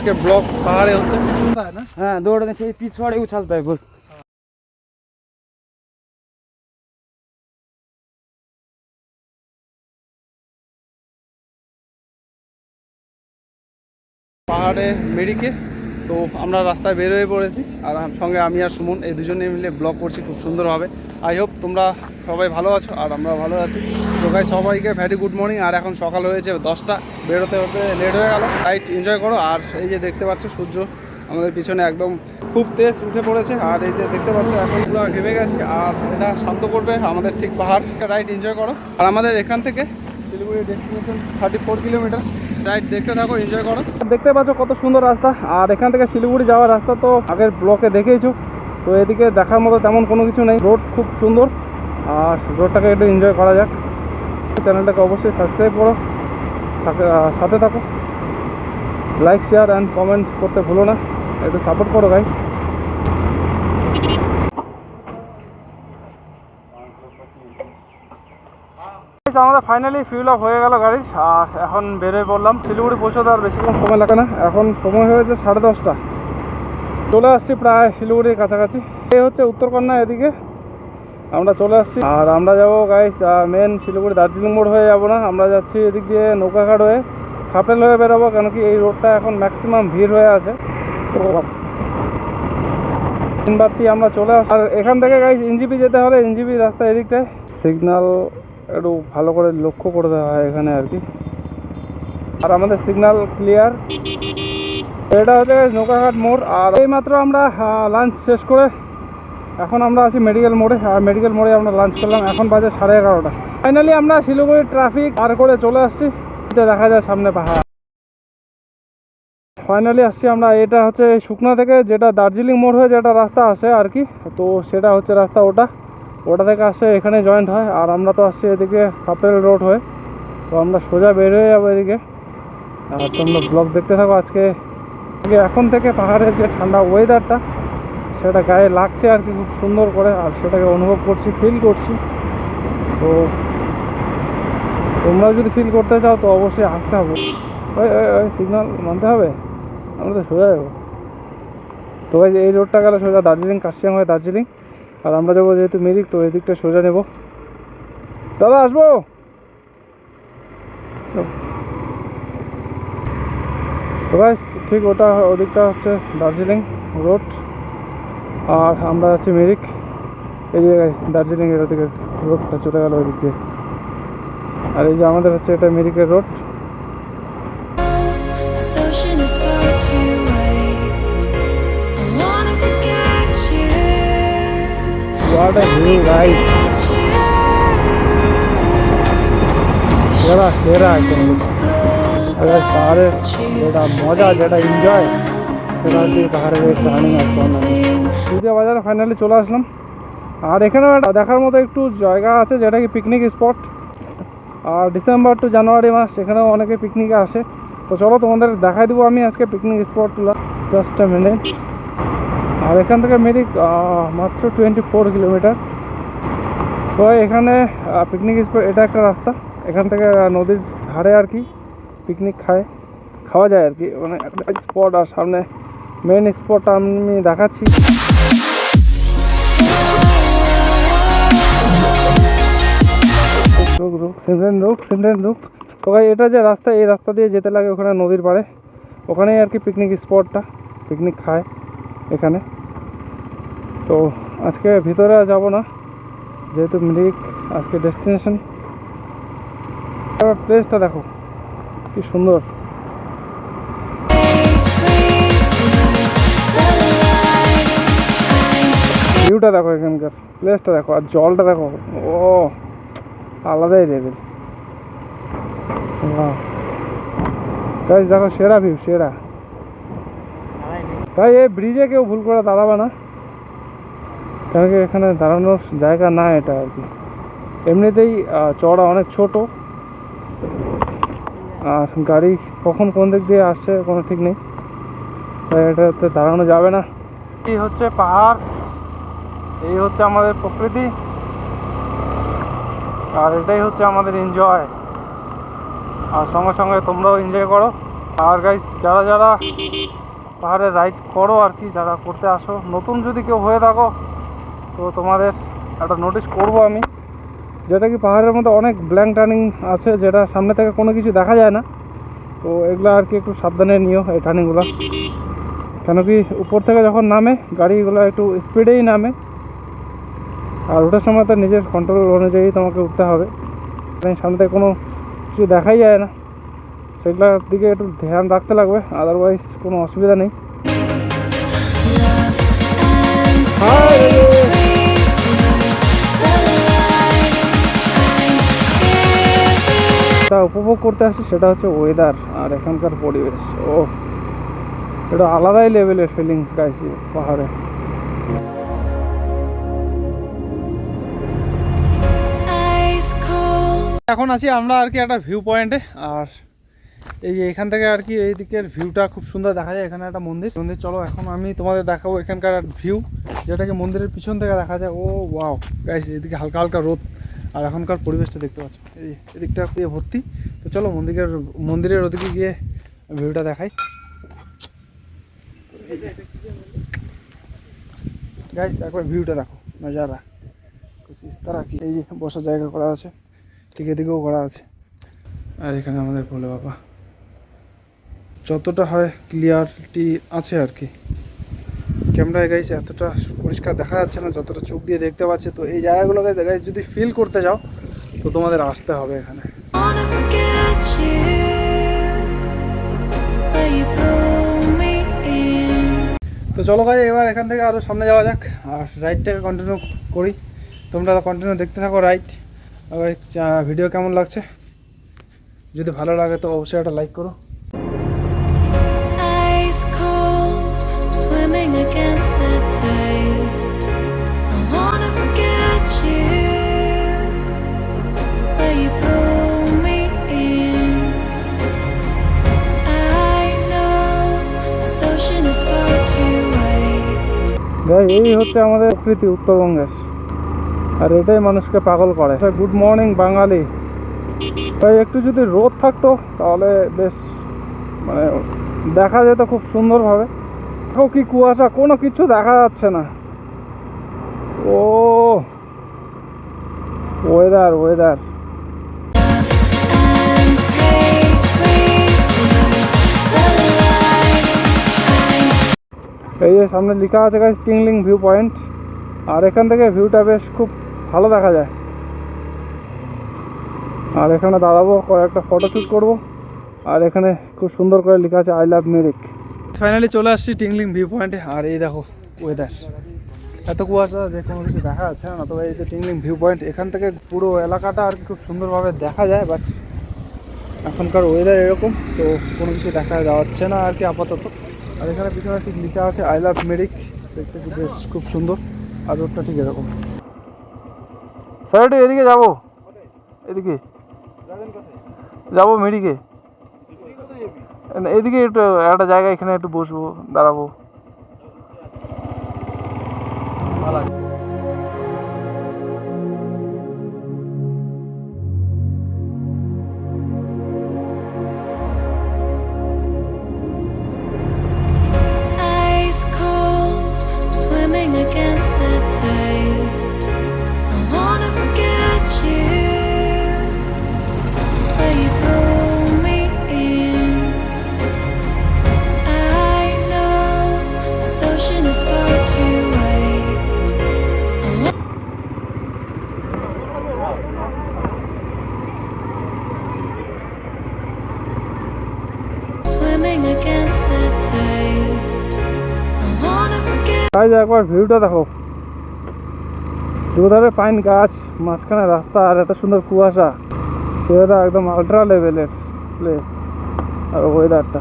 আজকে ব্লগ পাহাড়ে হচ্ছে না। হ্যাঁ দৌড়াতে সেই পিছড়ে উছালতে হয় বল। পাহাড়ে মিরিকে তো আমরা রাস্তায় বের হয়ে পড়েছি, আর সঙ্গে আমি আর সুমন এই দুজনে মিলে ব্লগ করছি খুব সুন্দরভাবে। আই হোপ তোমরা সবাই ভালো আছো আর আমরা ভালো আছি। তো গাইস সবাইকে ভেরি গুড মর্নিং। আর এখন সকাল হয়েছে 10টা, বেরোতে হতে লেট হয়ে গেল। রাইট এনজয় করো। আর এই যে দেখতে পাচ্ছ সূর্য আমাদের পিছনে একদম খুব তেজ উঠে পড়েছে, আর এই যে দেখতে পাচ্ছ এখন পুরো ঘেমে গেছি, আর এটা শান্ত করবে আমাদের ঠিক পাহাড়। রাইট এনজয় করো। আর আমাদের এখান থেকে শিলিগুড়ি ডেস্টিনেশন 34 কিলোমিটার। রাইট দেখতে থাকো, এনজয় করো। দেখতে পাচ্ছ কত সুন্দর রাস্তা। আর এখান থেকে শিলিগুড়ি যাওয়ার রাস্তা তো আগের ব্লকে দেখেইছো। তো এদিকে দেখার মতো তেমন কোনো কিছু নেই, রোড খুব সুন্দর, আর রোডটাকে একটু এনজয় করা যাক। চ্যানেলটাকে অবশ্যই সাবস্ক্রাইব করো, সাথে থাকো, লাইক শেয়ার অ্যান্ড কমেন্ট করতে ভুলো না, একটু সাপোর্ট করো গাইস। আমাদের ফাইনালি ফিউল আপ হয়ে গেল গাড়ি, আর এখন বেরোয় পড়লাম। শিলিগুড়ি পৌঁছতে আর বেশিক্ষণ সময় লাগে না, এখন সময় হয়েছে 10:30। চলে আসছি প্রায় শিলিগুড়ির কাছাকাছি। এই হচ্ছে উত্তরকন্যা, এদিকে আমরা চলে আসছি। আর আমরা যাবো গাইস মেন শিলিগুড়ি দার্জিলিং মোড় হয়ে যাবো না, আমরা যাচ্ছি এদিক দিয়ে নৌকাঘাট হয়ে খাপেল হয়ে বেরোবো, কেন কি এই রোডটা এখন ম্যাক্সিমাম ভিড় হয়ে আছে। দিনবাতি আমরা চলে আসি। আর এখান থেকে গাইস এনজিপি যেতে হলে এনজিপি রাস্তা এদিকটায় সিগন্যাল একটু ভালো করে লক্ষ্য করে দেওয়া হয় এখানে আর কি। আর আমাদের সিগন্যাল ক্লিয়ার। এটা হচ্ছে নৌকাঘাট মোড়। আর এইমাত্র আমরা লাঞ্চ শেষ করে এখন আমরা আছি মেডিকেল মোড়ে, আর মেডিকেল মোড়ে আমরা লাঞ্চ করলাম। এখন বাজে 11:30। ফাইনালি আমরা শিলিগুড়ির ট্রাফিক পার করে চলে আসছি, দেখা যায় সামনে পাহাড়। ফাইনালি আসছি আমরা। এটা হচ্ছে শুকনা থেকে যেটা দার্জিলিং মোড় হয়ে যেটা রাস্তা আসে আর কি, তো সেটা হচ্ছে রাস্তা ওটা থেকে আসে এখানে জয়েন্ট হয়। আর আমরা তো আসছি এদিকে কাপড়েল রোড হয়ে, তো আমরা সোজা বের হয়ে যাবো এদিকে। আর তোমরা ব্লগ দেখতে থাকো। আজকে এখন থেকে পাহাড়ের যে ঠান্ডা ওয়েদারটা সেটা গায়ে লাগছে আর কি খুব সুন্দর করে, আর সেটাকে অনুভব করছি, ফিল করছি। তো তোমরাও যদি ফিল করতে চাও তো অবশ্যই আসতে হবে। ওই সিগন্যাল মানতে হবে, আমরা তো সোজা যাবো। তো এই রোডটা গেলে সোজা দার্জিলিং, কাশিয়াং হয়ে দার্জিলিং। আর আমরা যাবো যেহেতু মিরিক, তো এই দিকটা সোজা নেব। দাদা আসবো। তো গাইস ঠিক ওদিকটা হচ্ছে দার্জিলিং রোড, আর আমরা আছি মিরিক। এই যে গাইস দার্জিলিংয়ের ওদিকে রোডটা চলে গেল ওই দিক দিয়ে। আর এই যে আমাদের হচ্ছে এটা মিরিকের road. What a view guys! সেরা একদম। পাহাড়ের যেটা মজা, যেটা এনজয়, সেটা হচ্ছে পাহাড়ের রানিং একদম। পুরুলিয়া বাজারে ফাইনালি চলে আসলাম। আর এখানেও একটা দেখার মতো একটু জায়গা আছে যেটা কি পিকনিক স্পট। আর ডিসেম্বর টু জানুয়ারি মাস এখানেও অনেকে পিকনিকে আসে। তো চলো তোমাদের দেখাই দেবো আমি আজকে পিকনিক স্পটগুলো, জাস্ট আ মিনিট। আর এখান থেকে মিরিক মাত্র 24 কিলোমিটার। তো এখানে পিকনিক স্পট, এটা একটা রাস্তা, এখান থেকে নদীর ধারে আর কি পিকনিক খাওয়া যায় আর কি, মানে একটা স্পট। আর সামনে মেন স্পটটা আমি দেখাচ্ছি। সিমরেন রুক। তো ভাই এটা যে রাস্তা, এই রাস্তা দিয়ে যেতে লাগে ওখানে নদীর পাড়ে, ওখানেই আর কি পিকনিক স্পটটা, পিকনিক খায় এখানে। তো আজকে ভিতরে যাব না, যেহেতু মিরিক আজকে ডেস্টিনেশন। প্লেসটা দেখো কি সুন্দর, ভিউটা দেখো, এখানকার প্লেসটা দেখো, আর জলটা দেখো, ও আলাদাই লেভেল। গাইস দেখো সেরা ভিউ, সেরা। তাই এই ব্রিজে কেউ ভুল করে দাঁড়াবে না, কারণ কি এখানে দাঁড়ানোর জায়গা না এটা আর কি। এমনিতেই চড়া অনেক ছোট, আর গাড়ি কখন কোন দিক দিয়ে আসছে কোনো ঠিক নেই, তাই এটাতে দাঁড়ানো যাবে না। এই হচ্ছে পাহাড়, এই হচ্ছে আমাদের প্রকৃতি, আর এটাই হচ্ছে আমাদের এনজয়। আর সঙ্গে সঙ্গে তোমরাও এনজয় করো। আর গাইস যারা যারা পাহাড়ে রাইড করো আর কি, যারা করতে আসো, নতুন যদি কেউ হয়ে থাকো তো তোমাদের একটা নোটিশ করব আমি, যেটা কি পাহাড়ের মধ্যে অনেক ব্ল্যাঙ্ক টার্নিং আছে, যেটা সামনে থেকে কোনো কিছু দেখা যায় না। তো এগুলো আর কি একটু সাবধানে নিও এই টার্নিংগুলো, কেন কি উপর থেকে যখন নামে গাড়িগুলো একটু স্পিডেই নামে, আর ওঠার সময় তো নিজের কন্ট্রোল অনুযায়ী তোমাকে উঠতে হবে। সামনে থেকে কোনো কিছু দেখাই যায় না, সেগুলোর দিকে একটু ধ্যান রাখতে লাগবে, আদারওয়াইজ কোনো অসুবিধা নেই। উপভোগ করতে আসি সেটা হচ্ছে ওয়েদার আর এখানকার পরিবেশ। ও এটা আলাদাই লেভেলের ফিলিংস গাইস পাহাড়ে। এখন আছি আমরা আর কি একটা ভিউ পয়েন্টে, আর এই এখান থেকে আর কি এই দিকের ভিউটা খুব সুন্দর দেখা যায়। এখানে একটা মন্দির, চলো এখন আমি তোমাদের দেখাবো এখানকার ভিউ, যেটাকে মন্দিরের পিছন থেকে দেখা যায়। ও ওয়াও গাইস, এদিকে হালকা হালকা রোদ, আর এখনকার পরিবেশটা দেখতে পাচ্ছ এই এদিকটা দিয়ে ভর্তি। তো চলো মন্দিরের ওদিকে গিয়ে ভিউটা দেখাই। গাইস একবার ভিউটা দেখো, নজারা তারা কি, এই যে বসার জায়গা করা আছে, ঠিক এদিকেও করা আছে। আর এখানে আমাদের ভোলে বাবা, যতটা হয় ক্লিয়ারিটি আছে আর কি। ক্যামেরায় গাইছে এতটা পরিষ্কার দেখা যাচ্ছে না যতটা চোখ দিয়ে দেখতে পাচ্ছে। তো এই জায়গাগুলোকে গাইস যদি ফিল করতে যাও তো তোমাদের আসতে হবে এখানে। তো চলো গাইস এবার এখান থেকে আরও সামনে যাওয়া যাক, আর রাইডটাকে কন্টিনিউ করি। তোমরা কন্টিনিউ দেখতে থাকো রাইড। ভিডিও কেমন লাগছে, যদি ভালো লাগে তো অবশ্যই একটা লাইক করো। Swimming against the tide, I wanna forget you, but you pull me in. I know this ocean is far too wide. এই হচ্ছে আমাদের প্রকৃতি উত্তরবঙ্গের, আর এটাই মানুষকে পাগল করে। গুড মর্নিং বাঙালি। তাই একটু যদি রোদ থাকতো তাহলে বেশ মানে দেখা যেত খুব সুন্দরভাবে। কি কুয়াশা, কোনো কিছু দেখা যাচ্ছে না। ও ওয়েদার ওয়েদার এই যে সামনে লেখা আছে গাইস টিংলিং ভিউ পয়েন্ট, আর এখান থেকে ভিউটা বেশ খুব ভালো দেখা যায়। আর এখানে দাঁড়াবো, কয়েকটা ফটোশ্যুট করব। আর এখানে খুব সুন্দর করে লেখা আছে আই লাভ মিরিক। ফাইনালি চলে আসছি টিংলিং ভিউ পয়েন্টে, আর এই দেখো ওয়েদার, এত কুয়াশা যে কোনো কিছু দেখা যাচ্ছে না। তবে এই যে টিংলিং ভিউ পয়েন্ট, এখান থেকে পুরো এলাকাটা আর কি খুব সুন্দরভাবে দেখা যায়। বাট এখনকার ওয়েদার এরকম, তো কোনো কিছু দেখা যাচ্ছে না আর কি আপাতত। আর এখানে পিছনে ঠিক লেখা আছে আই লাভ মিরিক, দেখতে বেশ খুব সুন্দর। আর রোডটা ঠিক এরকম। স্যার একটু এদিকে যাবো, এদিকে যাবো মিরিকে, এদিকে একটু একটা জায়গা, এখানে একটু বসবো, দাঁড়াবো। Ice cold, swimming against the tide. I wanna forget you, but you pull me in. I know this ocean is far too wide. Swimming against the tide. I wanna forget. Guys একবার ভিউটা দেখো, দুধারে pine গাছ, মাঝখানে রাস্তা, আর এত সুন্দর কুয়াশা। সেটা একদম আল্ট্রা লেভেলের প্লেস। আর ওয়েদারটা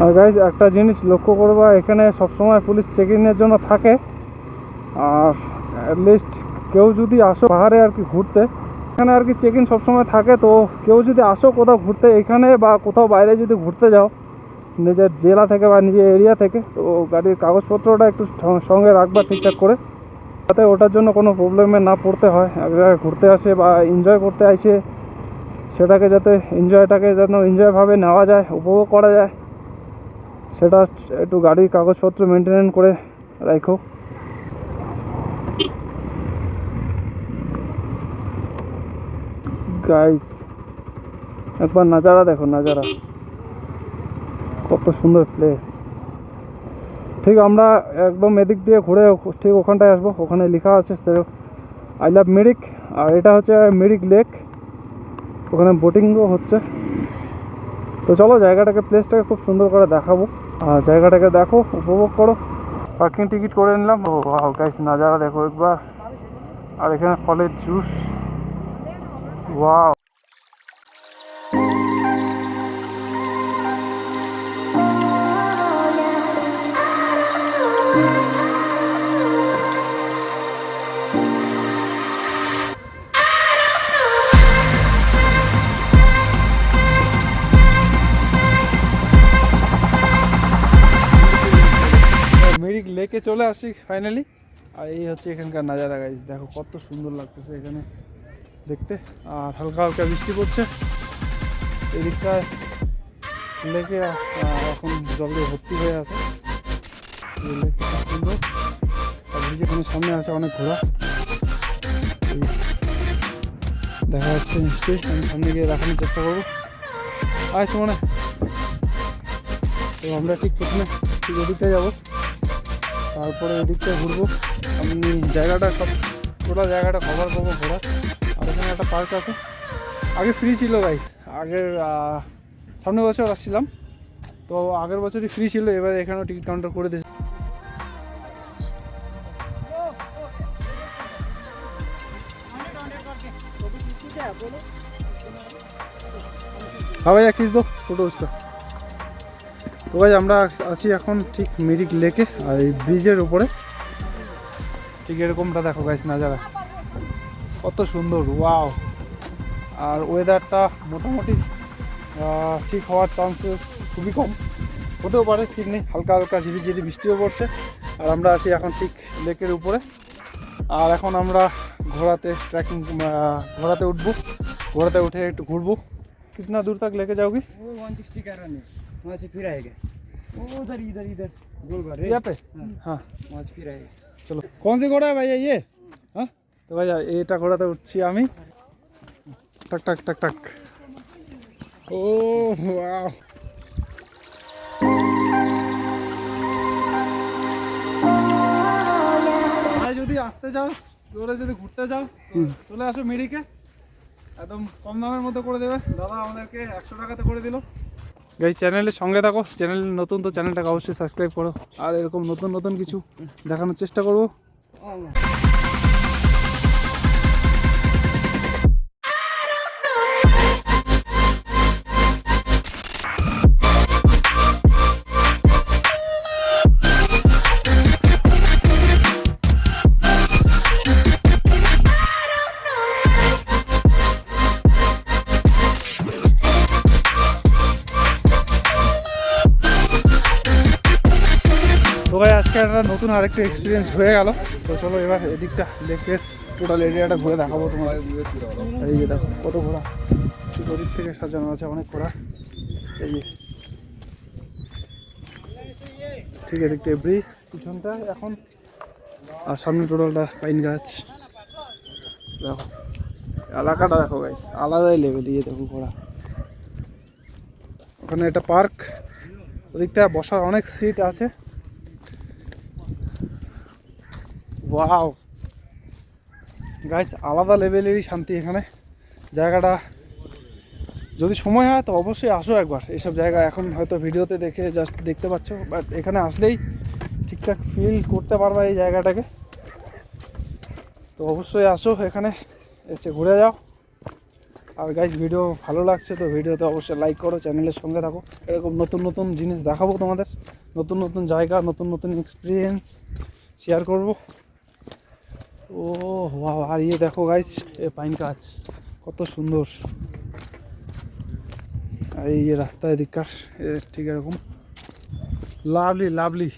আর গাইস একটা জিনিস লক্ষ্য করবা, এখানে সবসময় পুলিশ চেকিংয়ের জন্য থাকে। আর অ্যাটলিস্ট কেউ যদি আসো পাহাড়ে আর কি ঘুরতে, এখানে আর কি চেকিং সবসময় থাকে। তো কেউ যদি আসো কোথাও ঘুরতে এখানে, বা কোথাও বাইরে যদি ঘুরতে যাও, নিজের জেলা থেকে বা নিজের এরিয়া থেকে, তো গাড়ির কাগজপত্রটা একটু সঙ্গে রাখবা ঠিকঠাক করে, যাতে ওটার জন্য কোনো প্রবলেমে না পড়তে হয়। এক জায়গায় ঘুরতে আসে বা এনজয় করতে আসে, সেটাকে যাতে এনজয়টাকে যেন এনজয়ভাবে নেওয়া যায়, উপভোগ করা যায়, সেটা একটু গাড়ির কাগজপত্র মেনটেন করে রাখো। গাইস একবার নাজারা দেখো, নাজারা কত সুন্দর প্লেস। ঠিক আমরা একদম এদিক দিয়ে ঘুরে ঠিক ওখানটায় আসবো, ওখানে লেখা আছে আই লাভ মিরিক, আর এটা হচ্ছে মিরিক লেক, ওখানে বোটিংও হচ্ছে। তো চলো জায়গাটাকে, প্লেসটাকে খুব সুন্দর করে দেখাবো, আর জায়গাটাকে দেখো, উপভোগ করো। পার্কিং টিকিট করে নিলাম। ও ওয়াও গাইস, নাজারা দেখো একবার, আর এখানে ফলের জুস, ওয়াও। মিরিক লেকে চলে আসি ফাইনালি, আর এই হচ্ছে এখানকার নাজারা গাইস, দেখো কত সুন্দর লাগতেছে এখানে দেখতে। আর হালকা হালকা বৃষ্টি পড়ছে এদিকটায়, লেকে এখন জল দিয়ে ভর্তি হয়ে আছে। এই লেকটা খুব সুন্দর, আর যেখানে সামনে আছে অনেক ঘোড়া, দেখা যাচ্ছে নিশ্চয়ই। আমি সামনে গিয়ে দেখানোর চেষ্টা করবো। আচ্ছা মনে, তো আমরা ঠিক প্রথমে ঠিক ওদিকটায় যাবো, তারপরে এদিকটা ঘুরবো। আমি জায়গাটা সব পুরো জায়গাটা কভার করবো ঘোরা। আর এখানে একটা পার্ক আছে, আগে ফ্রি ছিল গাইস, আগের সামনে বছর আসছিলাম তো আগের বছরই ফ্রি ছিল, এবার এখানেও টিকিট কাউন্টার করে দিয়েছে। হ্যাঁ ভাইয়া খিস দো ফটো उसका। তো ভাই আমরা আছি এখন ঠিক মিরিক লেকে, আর এই ব্রিজের উপরে ঠিক এরকমটা দেখো গাইস, নাজারা কত সুন্দর, ওয়াও। আর ওয়েদারটা মোটামুটি ঠিক হওয়ার চান্সেস খুবই কম, হতেও পারে ঠিক নেই, হালকা হালকা ঝিরিঝিরি বৃষ্টিও পড়ছে। আর আমরা আছি এখন ঠিক লেকের উপরে, আর এখন আমরা ঘোড়াতে ট্রেকিং, ঘোড়াতে উঠবো, घोड़ाते उठे एक घूरबो। कितना दूर तक लेके जाओगी? वो 160 का रन है, वहाँ से फिर आएगा वो उधर इधर इधर गोल घर है यहाँ पे। हाँ वहाँ से फिर आएगा। चलो कौन सी घोड़ा है भैया ये? हाँ तो भैया এটা ঘোড়াতে উঠছি আমি, टक टक टक टक। ओ वाओ, যদি আসতে চাও তোমরা, যদি ঘুরতে চাও চলে আসো মিরিকে, একদম কম দামের মধ্যে করে দেবে দাদা, আমাদেরকে 100 টাকাতে করে দিল। গাইস চ্যানেলের সঙ্গে থাকো, চ্যানেল নতুন তো চ্যানেলটাকে অবশ্যই সাবস্ক্রাইব করো, আর এরকম নতুন নতুন কিছু দেখানোর চেষ্টা করবো। তো ভাই আজকে একটা নতুন আরেকটা এক্সপিরিয়েন্স হয়ে গেল। তো চলো এবার এদিকটা লেকের টোটাল এরিয়াটা ঘুরে দেখাবো তোমার। এই যে দেখো কত ঘোড়া, ঠিক ওদিক থেকে সাজানো আছে অনেক ঘোড়া। এই যে ঠিক এদিকটা ব্রিজ পিছনটা এখন, আর সামনে টোটালটা পাইন গাছ। দেখো এলাকাটা দেখো গাইস, আলাদাই লেভেল। ইয়ে দেখো ঘোড়া, ওখানে একটা পার্ক, ওদিকটা বসার অনেক সিট আছে। ওয়াও গাইস, আলাদা লেভেলেরই শান্তি এখানে। জায়গাটা যদি সময় হয় তো অবশ্যই আসো একবার। এইসব জায়গা এখন হয়তো ভিডিওতে দেখে জাস্ট দেখতে পাচ্ছ, বাট এখানে আসলেই ঠিকঠাক ফিল করতে পারবা এই জায়গাটাকে। তো অবশ্যই আসো এখানে, এসে ঘুরে যাও। আর গাইস ভিডিও ভালো লাগছে তো ভিডিওতে অবশ্যই লাইক করো, চ্যানেলের সঙ্গে থাকো। এরকম নতুন নতুন জিনিস দেখাবো তোমাদের, নতুন নতুন জায়গা, নতুন নতুন এক্সপিরিয়েন্স শেয়ার করব। ও ওয়াও, আর ইয়ে দেখো গাইস, এ পাইন গাছ কত সুন্দর। আর এই যে রাস্তা এদিককার ঠিক এরকম লাভলি লাভলি।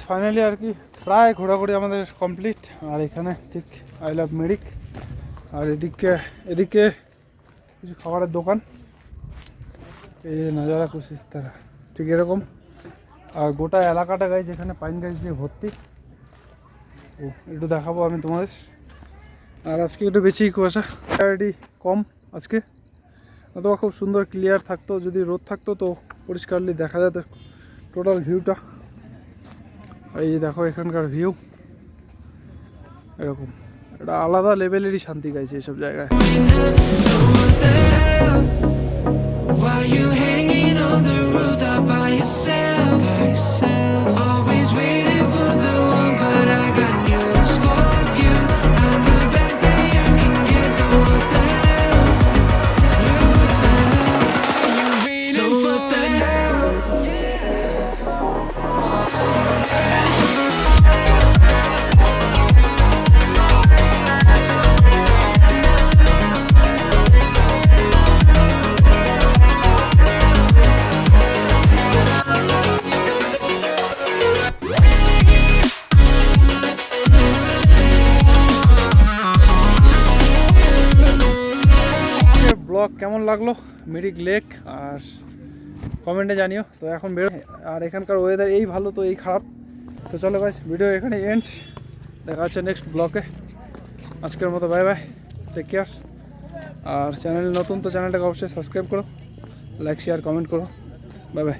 ফাইনালি আর কি প্রায় ঘোরাঘুরি আমাদের কমপ্লিট। আর এখানে ঠিক আই লাভ মিরিক। আর এদিকে কিছু খাবারের দোকান, এই নজারা কুশিস তারা ঠিক এরকম। আর গোটা এলাকাটা গাছ এখানে পাইন গাছ দিয়ে ভর্তি। ও একটু দেখাবো আমি তোমাদের। আর আজকে একটু বেশি কুয়াশা, ক্লিয়ারিটি কম আজকে, অথবা খুব সুন্দর ক্লিয়ার থাকতো। যদি রোদ থাকতো তো পরিষ্কারলি দেখা যেত টোটাল ভিউটা। এই দেখো এখানকার ভিউ এরকম, এটা আলাদা লেভেলেরই শান্তি গাইছে এইসব জায়গায়। ব্লগ কেমন লাগলো মিরিক লেক আর কমেন্টে জানিও। তো এখন বেরো, আর এখানকার ওয়েদার এই ভালো তো এই খারাপ। তো চলো গাইস, ভিডিও এখানে এন্ড, দেখা হচ্ছে নেক্সট ব্লগে। আজকের মতো বাই বাই, টেক কেয়ার। আর চ্যানেল নতুন তো চ্যানেলটাকে অবশ্যই সাবস্ক্রাইব করো, লাইক শেয়ার কমেন্ট করো। Bye bye.